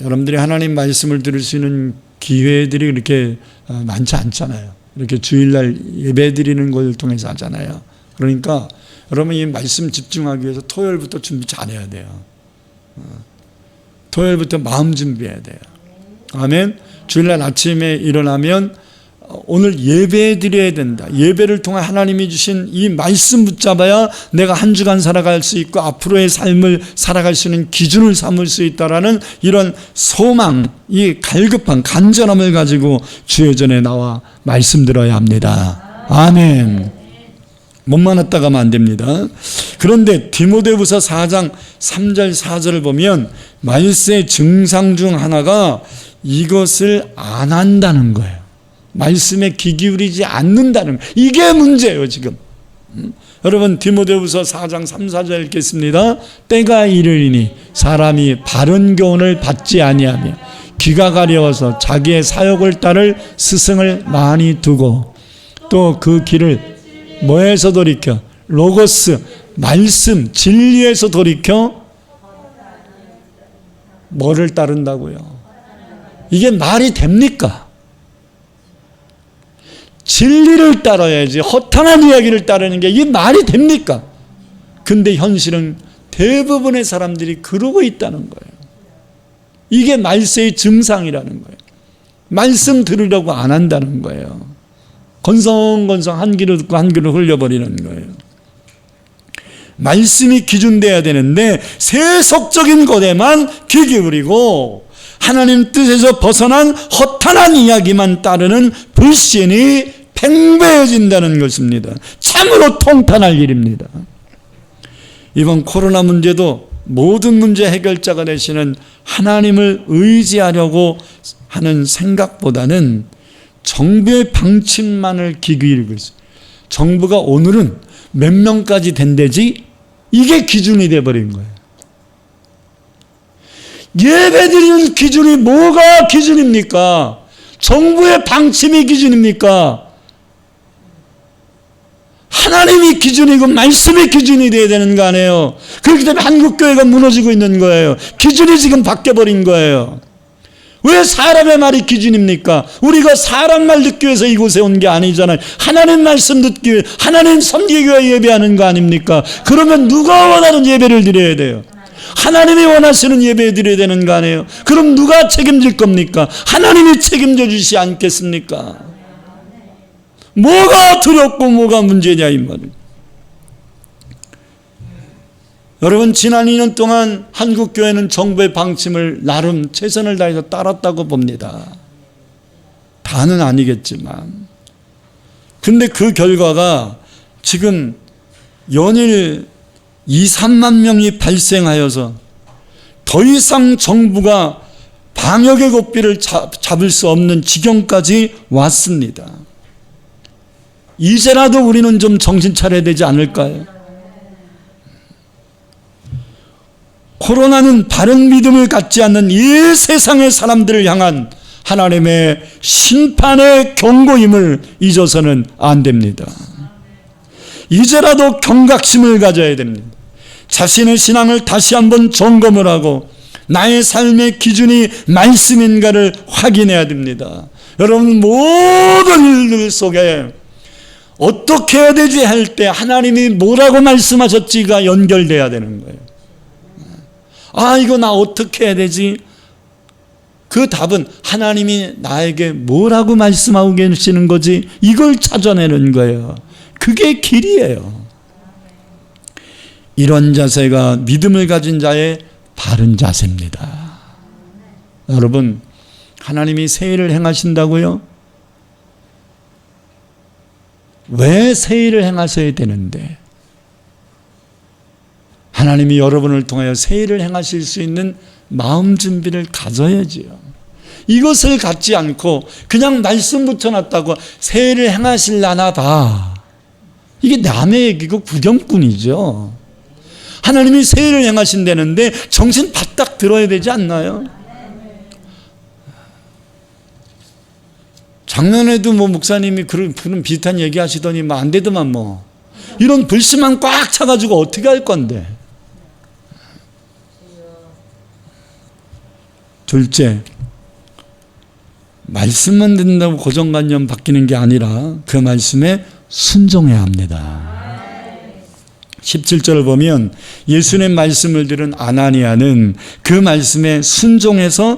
여러분들이 하나님 말씀을 들을 수 있는 기회들이 그렇게 많지 않잖아요. 이렇게 주일날 예배 드리는 걸 통해서 하잖아요. 그러니까 여러분 이 말씀 집중하기 위해서 토요일부터 준비 잘해야 돼요. 토요일부터 마음 준비해야 돼요. 아멘. 주일날 아침에 일어나면 오늘 예배 드려야 된다. 예배를 통해 하나님이 주신 이 말씀 붙잡아야 내가 한 주간 살아갈 수 있고 앞으로의 삶을 살아갈 수 있는 기준을 삼을 수 있다라는 이런 소망, 이 갈급한 간절함을 가지고 주의 전에 나와 말씀 들어야 합니다. 아멘. 몸만 왔다 가면 안 됩니다. 그런데 디모데후서 4장 3절 4절을 보면 말세의 증상 중 하나가 이것을 안 한다는 거예요. 말씀에 귀 기울이지 않는다는 거예요. 이게 문제예요 지금. 여러분 디모데후서 4장 3, 4절 읽겠습니다. 때가 이르리니 사람이 바른 교훈을 받지 아니하며 귀가 가려워서 자기의 사욕을 따를 스승을 많이 두고 또 그 길을 뭐에서 돌이켜? 로고스, 말씀, 진리에서 돌이켜 뭐를 따른다고요? 이게 말이 됩니까? 진리를 따라야지 허탄한 이야기를 따르는 게 이게 말이 됩니까? 근데 현실은 대부분의 사람들이 그러고 있다는 거예요. 이게 말세의 증상이라는 거예요. 말씀 들으려고 안 한다는 거예요. 건성건성 한 귀로 듣고 한 귀로 흘려버리는 거예요. 말씀이 기준돼야 되는데 세속적인 것에만 귀 기울이고 하나님 뜻에서 벗어난 허탄한 이야기만 따르는 불신이 팽배해진다는 것입니다. 참으로 통탄할 일입니다. 이번 코로나 문제도 모든 문제 해결자가 되시는 하나님을 의지하려고 하는 생각보다는 정부의 방침만을 귀 기울이고 있어요. 정부가 오늘은 몇 명까지 된대지 이게 기준이 돼버린 거예요. 예배드리는 기준이 뭐가 기준입니까? 정부의 방침이 기준입니까? 하나님이 기준이고 말씀이 기준이 돼야 되는 거 아니에요. 그렇기 때문에 한국교회가 무너지고 있는 거예요. 기준이 지금 바뀌어버린 거예요. 왜 사람의 말이 기준입니까? 우리가 사람 말 듣기 위해서 이곳에 온 게 아니잖아요. 하나님 말씀 듣기 위해 하나님 섬기기 위해 예배하는 거 아닙니까? 그러면 누가 원하는 예배를 드려야 돼요? 하나님이 원하시는 예배 드려야 되는 거 아니에요? 그럼 누가 책임질 겁니까? 하나님이 책임져 주시지 않겠습니까? 뭐가 두렵고 뭐가 문제냐 이 말이에요. 여러분 지난 2년 동안 한국교회는 정부의 방침을 나름 최선을 다해서 따랐다고 봅니다. 다는 아니겠지만. 근데 그 결과가 지금 연일 2, 3만 명이 발생하여서 더 이상 정부가 방역의 고삐를 잡을 수 없는 지경까지 왔습니다. 이제라도 우리는 좀 정신 차려야 되지 않을까요? 코로나는 바른 믿음을 갖지 않는 이 세상의 사람들을 향한 하나님의 심판의 경고임을 잊어서는 안 됩니다. 이제라도 경각심을 가져야 됩니다. 자신의 신앙을 다시 한번 점검을 하고 나의 삶의 기준이 말씀인가를 확인해야 됩니다. 여러분 모든 일들 속에 어떻게 해야 되지 할 때 하나님이 뭐라고 말씀하셨지가 연결돼야 되는 거예요. 아 이거 나 어떻게 해야 되지? 그 답은 하나님이 나에게 뭐라고 말씀하고 계시는 거지? 이걸 찾아내는 거예요. 그게 길이에요. 이런 자세가 믿음을 가진 자의 바른 자세입니다. 여러분 하나님이 새 일을 행하신다고요? 왜 새 일을 행하셔야 되는데? 하나님이 여러분을 통하여 새 일을 행하실 수 있는 마음 준비를 가져야지요. 이것을 갖지 않고 그냥 말씀 붙여놨다고 새 일을 행하실라나 봐. 이게 남의 얘기고 구경꾼이죠. 하나님이 새 일을 행하신다는데 정신 바짝 들어야 되지 않나요? 작년에도 뭐 목사님이 그런 비슷한 얘기 하시더니 뭐 안 되더만 뭐 이런 불씨만 꽉 차가지고 어떻게 할 건데? 둘째, 말씀만 듣는다고 고정관념 바뀌는 게 아니라 그 말씀에 순종해야 합니다. 17절을 보면 예수님 말씀을 들은 아나니아는 그 말씀에 순종해서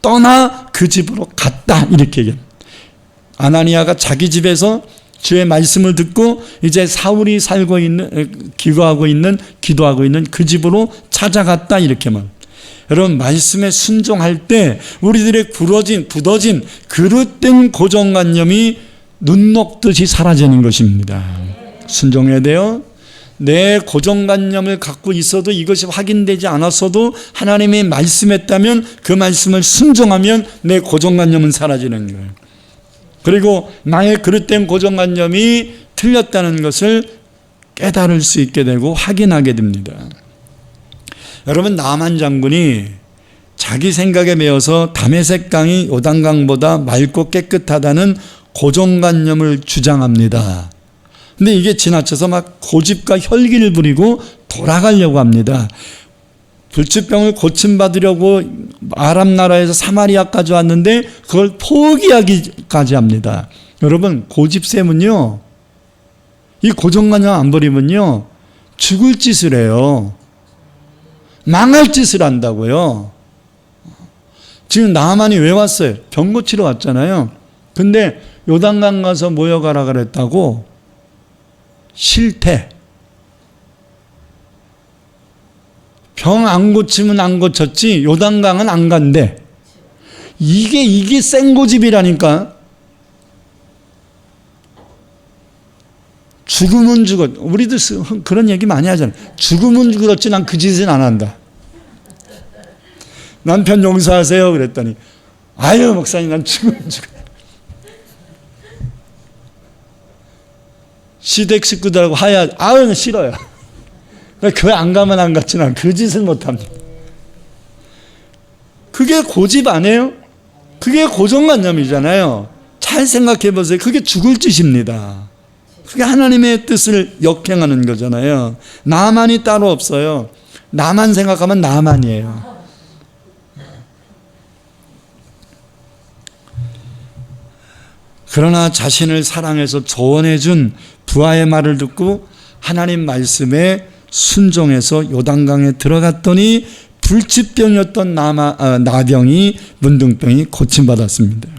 떠나 그 집으로 갔다, 이렇게 얘기합니다. 아나니아가 자기 집에서 주의 말씀을 듣고 이제 사울이 살고 있는, 기도하고 있는 그 집으로 찾아갔다, 이렇게 말합니다. 여러분, 말씀에 순종할 때 우리들의 굳어진 그릇된 고정관념이 눈 녹듯이 사라지는 것입니다. 순종해야 돼요. 내 고정관념을 갖고 있어도 이것이 확인되지 않았어도 하나님이 말씀했다면 그 말씀을 순종하면 내 고정관념은 사라지는 거예요. 그리고 나의 그릇된 고정관념이 틀렸다는 것을 깨달을 수 있게 되고 확인하게 됩니다. 여러분, 나만 장군이 자기 생각에 매여서 다메섹 강이 요단강보다 맑고 깨끗하다는 고정관념을 주장합니다. 근데 이게 지나쳐서 막 고집과 혈기를 부리고 돌아가려고 합니다. 불치병을 고침받으려고 아랍 나라에서 사마리아까지 왔는데 그걸 포기하기까지 합니다. 여러분, 고집세면요, 이 고정관념 안 버리면요 죽을 짓을 해요. 망할 짓을 한다고요. 지금 나만이 왜 왔어요? 병 고치러 왔잖아요. 근데 요단강 가서 모여가라 그랬다고 싫대. 병 안 고치면 안 고쳤지 요단강은 안 간대. 이게 생고집이라니까. 죽으면 죽었. 우리도 그런 얘기 많이 하잖아요. 죽으면 죽었지 난 그 짓은 안 한다. 남편 용서하세요 그랬더니 아유 목사님 난 죽으면 죽었. 시댁 식구들하고 하야 아유 싫어요. 교회 안 가면 안 갔지만 그 짓을 못합니다. 그게 고집 아니에요? 그게 고정관념이잖아요. 잘 생각해 보세요. 그게 죽을 짓입니다. 그게 하나님의 뜻을 역행하는 거잖아요. 나만이 따로 없어요. 나만 생각하면 나만이에요. 그러나 자신을 사랑해서 조언해 준 부하의 말을 듣고 하나님 말씀에 순종해서 요단강에 들어갔더니 불치병이었던 나병이 문둥병이 고침받았습니다.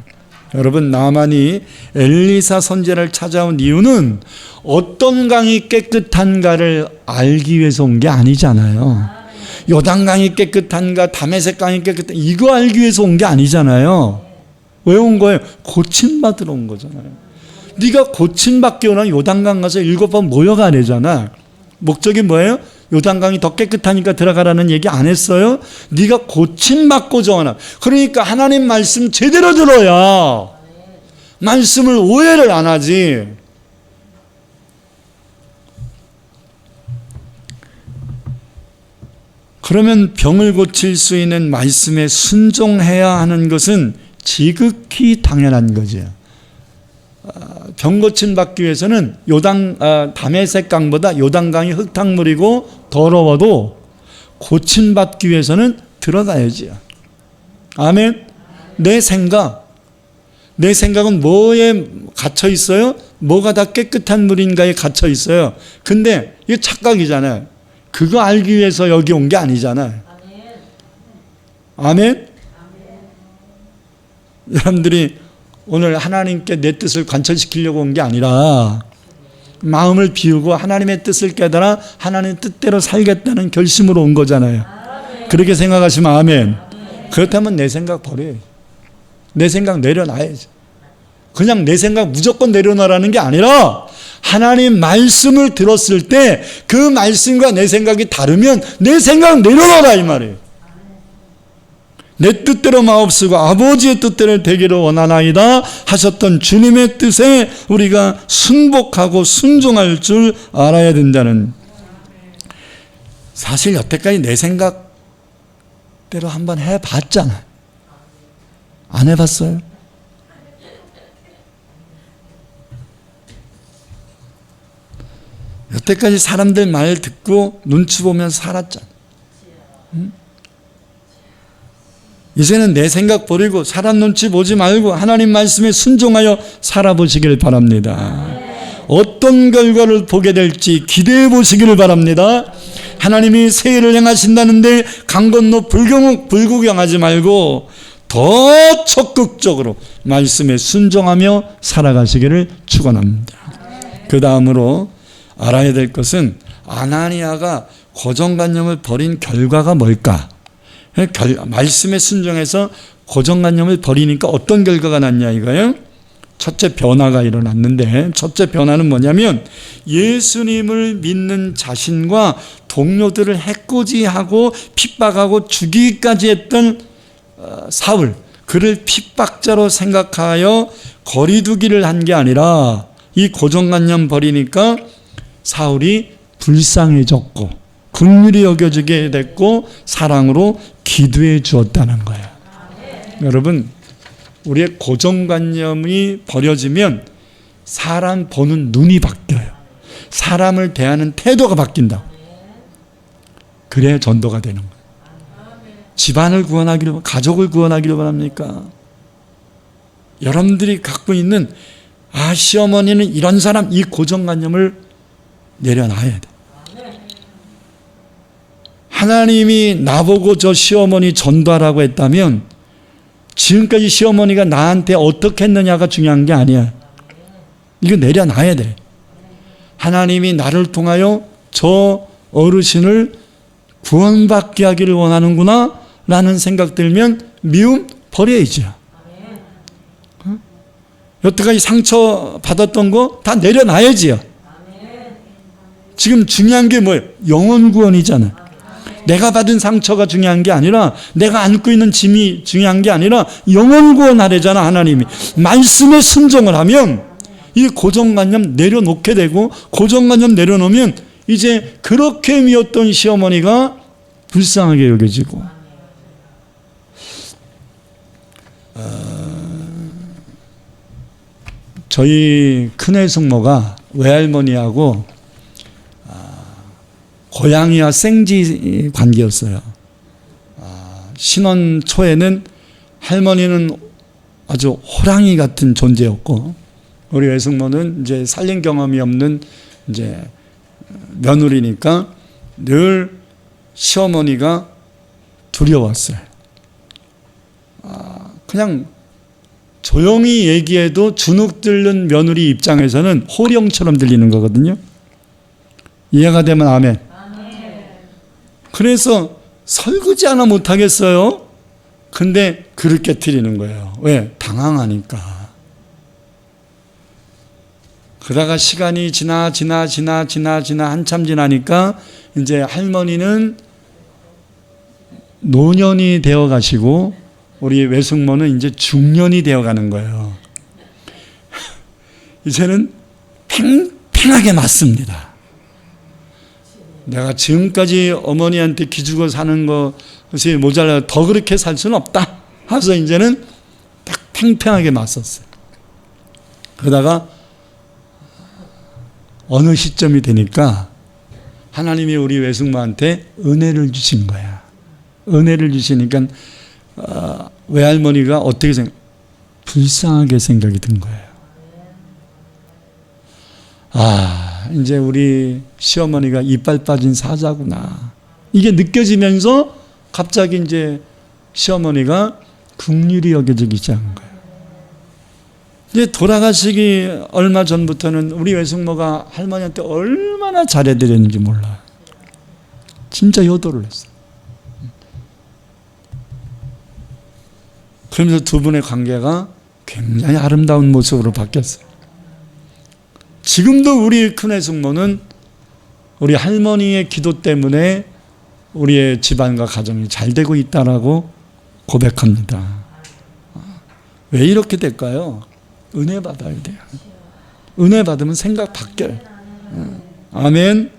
여러분, 나만이 엘리사 선지자를 찾아온 이유는 어떤 강이 깨끗한가를 알기 위해서 온 게 아니잖아요. 요단강이 깨끗한가 다메섹 강이 깨끗한가 이거 알기 위해서 온 게 아니잖아요. 왜 온 거예요? 고침받으러 온 거잖아요. 네가 고침받기 원하면 요단강 가서 7번 모여가래잖아. 목적이 뭐예요? 요단강이 더 깨끗하니까 들어가라는 얘기 안 했어요? 네가 고침받고자 원하. 그러니까 하나님 말씀 제대로 들어야 말씀을 오해를 안 하지. 그러면 병을 고칠 수 있는 말씀에 순종해야 하는 것은 지극히 당연한 거죠. 병 고침 받기 위해서는 다메섹 강보다 요단강이 흙탕물이고 더러워도 고침 받기 위해서는 들어가야지요. 아멘. 내 생각은 뭐에 갇혀 있어요? 뭐가 다 깨끗한 물인가에 갇혀 있어요. 근데 이게 착각이잖아요. 그거 알기 위해서 여기 온 게 아니잖아요. 아멘. 여러분들이 오늘 하나님께 내 뜻을 관철시키려고 온 게 아니라 마음을 비우고 하나님의 뜻을 깨달아 하나님 뜻대로 살겠다는 결심으로 온 거잖아요. 그렇게 생각하시면 아멘. 그렇다면 내 생각 버려요. 내 생각 내려놔야죠. 그냥 내 생각 무조건 내려놔라는 게 아니라 하나님 말씀을 들었을 때 그 말씀과 내 생각이 다르면 내 생각 내려놔라 이 말이에요. 내 뜻대로 마옵시고 아버지의 뜻대로 되기를 원하나이다 하셨던 주님의 뜻에 우리가 순복하고 순종할 줄 알아야 된다는. 사실 여태까지 내 생각대로 한번 해봤잖아. 안 해봤어요? 여태까지 사람들 말 듣고 눈치 보면 살았잖아. 응? 이제는 내 생각 버리고 사람 눈치 보지 말고 하나님 말씀에 순종하여 살아보시길 바랍니다. 어떤 결과를 보게 될지 기대해 보시기를 바랍니다. 하나님이 새해를 행하신다는데 강 건너 불구경하지 말고 더 적극적으로 말씀에 순종하며 살아가시기를 축원합니다. 그 다음으로 알아야 될 것은 아나니아가 고정관념을 버린 결과가 뭘까? 말씀에 순종해서 고정관념을 버리니까 어떤 결과가 났냐 이거예요. 첫째 변화가 일어났는데, 첫째 변화는 뭐냐면 예수님을 믿는 자신과 동료들을 해코지하고 핍박하고 죽이기까지 했던 사울, 그를 핍박자로 생각하여 거리두기를 한 게 아니라 이 고정관념 버리니까 사울이 불쌍해졌고 긍휼히 여겨지게 됐고 사랑으로 기도해 주었다는 거예요. 여러분, 우리의 고정관념이 버려지면 사람 보는 눈이 바뀌어요. 사람을 대하는 태도가 바뀐다고. 그래야 전도가 되는 거예요. 집안을 구원하기를, 가족을 구원하기를 바랍니까? 여러분들이 갖고 있는 시어머니는 이런 사람, 이 고정관념을 내려놔야 돼. 하나님이 나보고 저 시어머니 전도하라고 했다면 지금까지 시어머니가 나한테 어떻게 했느냐가 중요한 게 아니야. 이거 내려놔야 돼. 하나님이 나를 통하여 저 어르신을 구원받게 하기를 원하는구나 라는 생각 들면 미움 버려야죠. 여태까지 상처 받았던 거 다 내려놔야지요. 지금 중요한 게 뭐예요? 영혼 구원이잖아. 내가 받은 상처가 중요한 게 아니라, 내가 안고 있는 짐이 중요한 게 아니라 영혼 구원하래잖아. 하나님이 말씀에 순종을 하면 이 고정관념 내려놓게 되고, 고정관념 내려놓으면 이제 그렇게 미웠던 시어머니가 불쌍하게 여겨지고, 저희 큰애 숙모가 외할머니하고 고양이와 생지 관계였어요. 신혼 초에는 할머니는 아주 호랑이 같은 존재였고, 우리 외숙모는 이제 살린 경험이 없는 이제 며느리니까 늘 시어머니가 두려웠어요. 그냥 조용히 얘기해도 주눅 들는 며느리 입장에서는 호령처럼 들리는 거거든요. 이해가 되면 아멘. 그래서 설거지 하나 못하겠어요. 근데 그렇게 드리는 거예요. 왜? 당황하니까. 그러다가 시간이 지나 한참 지나니까 이제 할머니는 노년이 되어 가시고 우리 외숙모는 이제 중년이 되어 가는 거예요. 이제는 팽팽하게 맞습니다. 내가 지금까지 어머니한테 기죽어 사는 것이 모자라, 더 그렇게 살 수는 없다 하면서 이제는 딱 팽팽하게 맞섰어요. 그러다가 어느 시점이 되니까 하나님이 우리 외숙모한테 은혜를 주신 거야. 은혜를 주시니까 외할머니가 어떻게 불쌍하게 생각이 든 거예요. 이제 우리 시어머니가 이빨 빠진 사자구나. 이게 느껴지면서 갑자기 이제 시어머니가 긍휼히 여겨지기 시작한 거예요. 이제 돌아가시기 얼마 전부터는 우리 외숙모가 할머니한테 얼마나 잘해드렸는지 몰라요. 진짜 효도를 했어요. 그러면서 두 분의 관계가 굉장히 아름다운 모습으로 바뀌었어요. 지금도 우리 큰애 숙모는 우리 할머니의 기도 때문에 우리의 집안과 가정이 잘 되고 있다라고 고백합니다. 왜 이렇게 될까요? 은혜 받아야 돼요. 은혜 받으면 생각 바뀌어요. 아멘.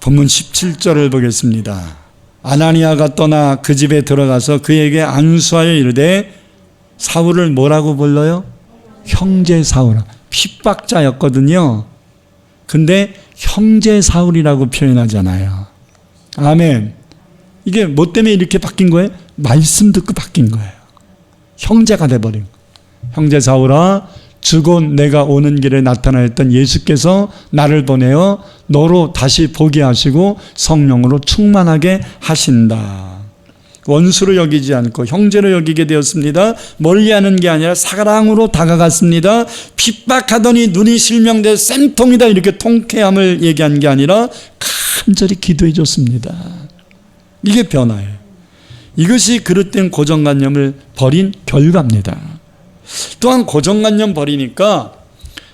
본문 17절을 보겠습니다. 아나니아가 떠나 그 집에 들어가서 그에게 안수하여 이르되, 사울을 뭐라고 불러요? 형제 사울. 핍박자였거든요. 근데 형제 사울이라고 표현하잖아요. 아멘. 이게 뭐 때문에 이렇게 바뀐 거예요? 말씀 듣고 바뀐 거예요. 형제가 돼버린 거예요. 형제 사울아, 주곧 내가 오는 길에 나타나였던 예수께서 나를 보내어 너로 다시 보게 하시고 성령으로 충만하게 하신다. 원수로 여기지 않고 형제로 여기게 되었습니다. 멀리하는 게 아니라 사랑으로 다가갔습니다. 핍박하더니 눈이 실명돼 쌤통이다 이렇게 통쾌함을 얘기한 게 아니라 간절히 기도해 줬습니다. 이게 변화예요. 이것이 그릇된 고정관념을 버린 결과입니다. 또한 고정관념 버리니까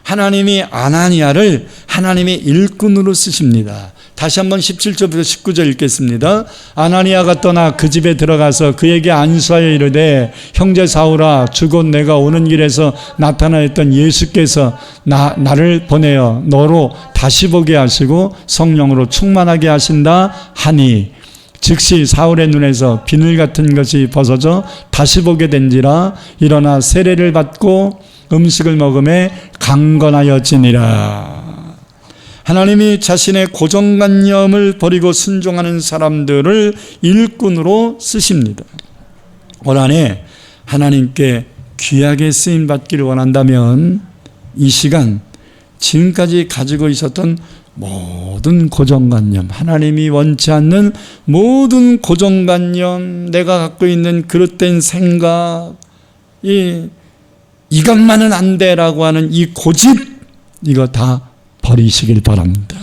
하나님이 아나니아를 하나님의 일꾼으로 쓰십니다. 다시 한번 17절부터 19절 읽겠습니다. 아나니아가 떠나 그 집에 들어가서 그에게 안수하여 이르되 형제 사울아, 주곧 내가 오는 길에서 나타나였던 예수께서 나를 보내어 너로 다시 보게 하시고 성령으로 충만하게 하신다 하니 즉시 사울의 눈에서 비늘 같은 것이 벗어져 다시 보게 된지라. 일어나 세례를 받고 음식을 먹음에 강건하여지니라. 하나님이 자신의 고정관념을 버리고 순종하는 사람들을 일꾼으로 쓰십니다. 올 한해 하나님께 귀하게 쓰임받기를 원한다면 이 시간 지금까지 가지고 있었던 모든 고정관념, 하나님이 원치 않는 모든 고정관념, 내가 갖고 있는 그릇된 생각, 이것만은 안 돼라고 하는 이 고집, 이거 다 버리시길 바랍니다.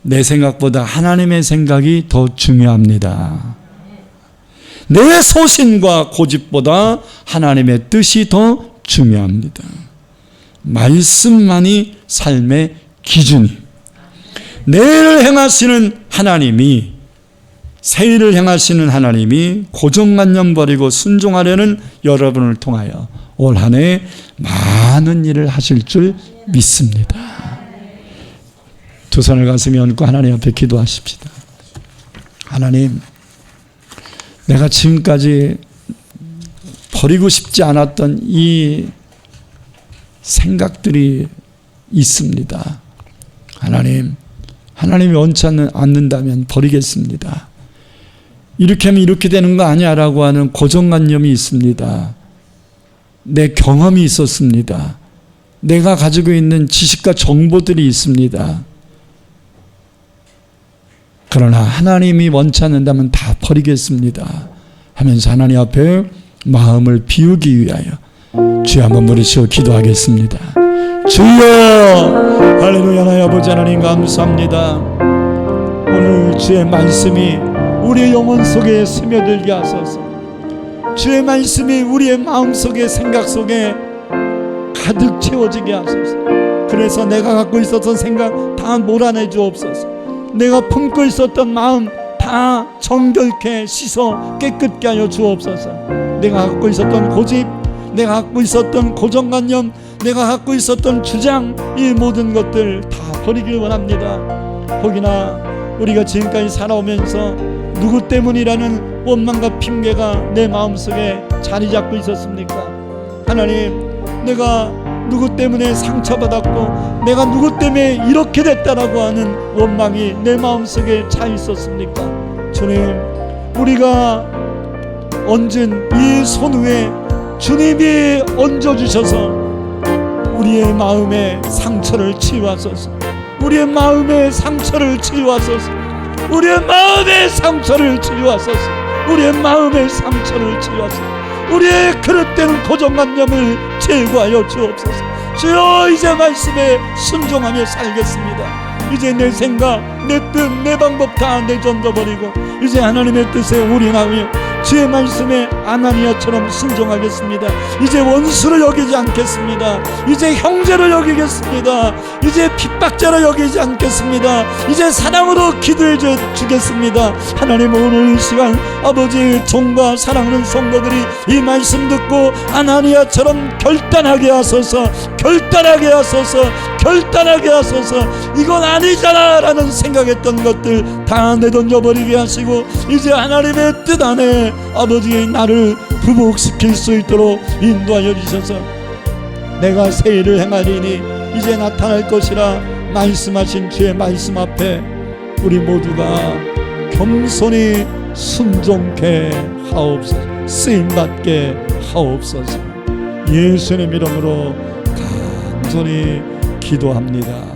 내 생각보다 하나님의 생각이 더 중요합니다. 내 소신과 고집보다 하나님의 뜻이 더 중요합니다. 말씀만이 삶의 기준이. 내일을 행하시는 하나님이, 새일을 행하시는 하나님이 고정관념 버리고 순종하려는 여러분을 통하여 올 한 해 많은 일을 하실 줄 믿습니다. 두 손을 가슴에 얹고 하나님 앞에 기도하십시다. 하나님, 내가 지금까지 버리고 싶지 않았던 이 생각들이 있습니다. 하나님이 원치 않는다면 버리겠습니다. 이렇게 하면 이렇게 되는 거 아니야 라고 하는 고정관념이 있습니다. 내 경험이 있었습니다. 내가 가지고 있는 지식과 정보들이 있습니다. 그러나 하나님이 원치 않는다면 다 버리겠습니다 하면서 하나님 앞에 마음을 비우기 위하여 주여 한번 부르시고 기도하겠습니다. 주여, 할렐루야. 하나님 아버지 하나님 감사합니다. 오늘 주의 말씀이 우리의 영혼 속에 스며들게 하소서. 주의 말씀이 우리의 마음속에, 생각 속에 가득 채워지게 하소서. 그래서 내가 갖고 있었던 생각 다 몰아내 주옵소서. 내가 품고 있었던 마음 다 정결케 씻어 깨끗게 하여 주옵소서. 내가 갖고 있었던 고집, 내가 갖고 있었던 고정관념, 내가 갖고 있었던 주장, 이 모든 것들 다 버리길 원합니다. 혹이나 우리가 지금까지 살아오면서 누구 때문이라는 원망과 핑계가 내 마음속에 자리 잡고 있었습니까? 하나님, 내가 누구 때문에 상처받았고 내가 누구 때문에 이렇게 됐다라고 하는 원망이 내 마음속에 차 있었습니까? 주님, 우리가 얹은 이 손 위에 주님이 얹어주셔서 우리의 마음의 상처를 치유하소서. 우리의 마음의 상처를 치유하소서. 우리의 마음의 상처를 치유하소서. 우리의 마음의 상처를 치유하소서. 우리의 그릇된 고정관념을 제거하여 주옵소서. 주여, 이제 말씀에 순종하며 살겠습니다. 이제 내 생각, 내 뜻, 내 방법 다 내던져버리고 이제 하나님의 뜻에 올인하며 주의 말씀에 아나니아처럼 순종하겠습니다. 이제 원수를 여기지 않겠습니다. 이제 형제를 여기겠습니다. 이제 핍박자로 여기지 않겠습니다. 이제 사랑으로 기도해 주겠습니다. 하나님, 오늘 이 시간 아버지 종과 사랑하는 성도들이 이 말씀 듣고 아나니아처럼 결단하게 하소서. 결단하게 하소서. 결단하게 하소서. 이건 아니잖아 라는 생각했던 것들 다 내던져버리게 하시고 이제 하나님의 뜻 안에 아버지의 나를 부복시킬 수 있도록 인도하여 주셔서 내가 새 일을 행하리니 이제 나타날 것이라 말씀하신 주의 말씀 앞에 우리 모두가 겸손히 순종케 하옵소서. 쓰임받게 하옵소서. 예수님 이름으로 간절히 기도합니다.